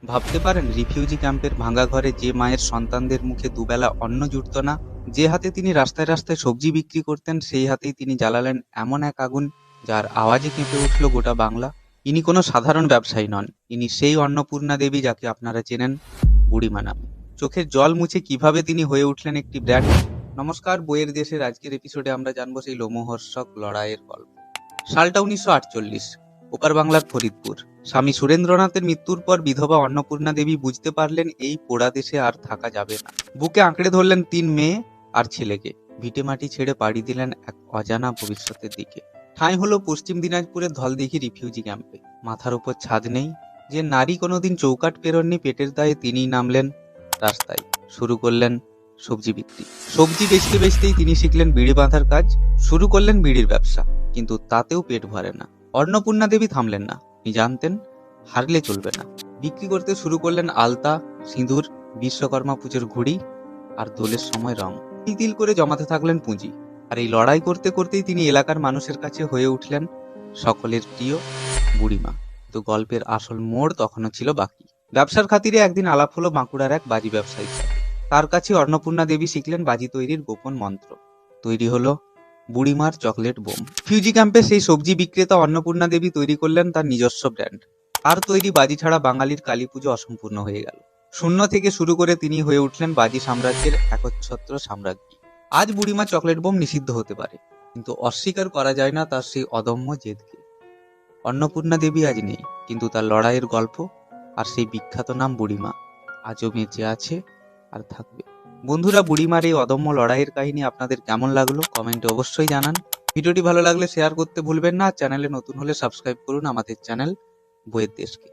ভাবতে পারেন রিফিউজি ক্যাম্পের ভাঙা ঘরে যে মায়ের সন্তানদের মুখে দুবেলা অন্ন জুটত না, যে হাতে তিনি রাস্তায় রাস্তায় সবজি বিক্রি করতেন, সেই হাতেই তিনি জ্বালালেন এমন এক আগুন যার আওয়াজে কেঁপে উঠল গোটা বাংলা। ইনি কোনো সাধারণ ব্যবসায়ী নন, ইনি সেই অন্নপূর্ণা দেবী যাকে আপনারা চেনেন বুড়িমা নামে। চোখের জল মুছে কিভাবে তিনি হয়ে উঠলেন একটি ব্র্যান্ড। নমস্কার, বইয়ের দেশের আজকের এপিসোডে আমরা জানবো সেই লোমহর্ষক লড়াইয়ের গল্প। সালটা 1948, ওপার বাংলার ফরিদপুর। স্বামী সুরেন্দ্রনাথের মৃত্যুর পর বিধবা অন্নপূর্ণা দেবী বুঝতে পারলেন এই পোড়া দেশে আর থাকা যাবে না। বুকে আঁকড়ে ধরলেন 3 মেয়ে আর ছেলেকে, ভিটেমাটি ছেড়ে পাড়ি দিলেন এক অজানা ভবিষ্যতের দিকে। ঠাঁই হলো পশ্চিম দিনাজপুরের ধলদিঘি রিফিউজি ক্যাম্পে। মাথার উপর ছাদ নেই, যে নারী কোনোদিন চৌকাঠ পেরোননি পেটের দায়ে, তিনিই নামলেন রাস্তায়, শুরু করলেন সবজি বিক্রি। সবজি বেচতে বেচতেই তিনি শিখলেন বিড়ি বাঁধার কাজ, শুরু করলেন বিড়ির ব্যবসা। কিন্তু তাতেও পেট ভরে না। অন্নপূর্ণা দেবী থামলেন না, তিনি জানতেন হারলে চলবে না। বিক্রি করতে শুরু করলেন আলতা, সিঁদুর, বিশ্বকর্মা পুজোর ঘুড়ি আর দোলের সময় রং। তিল করে জমাতে থাকলেন পুঁজি। আর এই লড়াই করতে করতেই তিনি এলাকার মানুষের কাছে হয়ে উঠলেন সকলের প্রিয় বুড়িমা। কিন্তু গল্পের আসল মোড় তখনও ছিল বাকি। ব্যবসার খাতিরে একদিন আলাপ হলো বাঁকুড়ার এক বাজি ব্যবসায়ীর সাথে। তার কাছে অন্নপূর্ণা দেবী শিখলেন বাজি তৈরির গোপন মন্ত্র। তৈরি হলো বুড়িমার চকলেট বোম। ফিউজি ক্যাম্পে সেই সবজি বিক্রেতা অন্নপূর্ণা দেবী তৈরি করলেন তার নিজস্ব ব্র্যান্ড। তার তৈরি বাজি ছাড়া বাঙালির কালী পুজো অসম্পূর্ণ হয়ে গেল। শূন্য থেকে শুরু করে তিনি হয়ে উঠলেন বাজি সাম্রাজ্যের একচ্ছত্র সাম্রাজ্ঞী। আজ বুড়িমা চকলেট বোম নিষিদ্ধ হতে পারে, কিন্তু অস্বীকার করা যায় না তার সেই অদম্য জেদকে। অন্নপূর্ণা দেবী আজ নেই, কিন্তু তার লড়াইয়ের গল্প আর সেই বিখ্যাত নাম বুড়িমা আজও বেঁচে আছে আর থাকবে। বন্ধুরা, বুড়িমার এই অদম্য লড়াইয়ের কাহিনী আপনাদের কেমন লাগলো কমেন্টে অবশ্যই জানান। ভিডিওটি ভালো লাগলে শেয়ার করতে ভুলবেন না। চ্যানেলে নতুন হলে সাবস্ক্রাইব করুন আমাদের চ্যানেল বইয়ের দেশকে।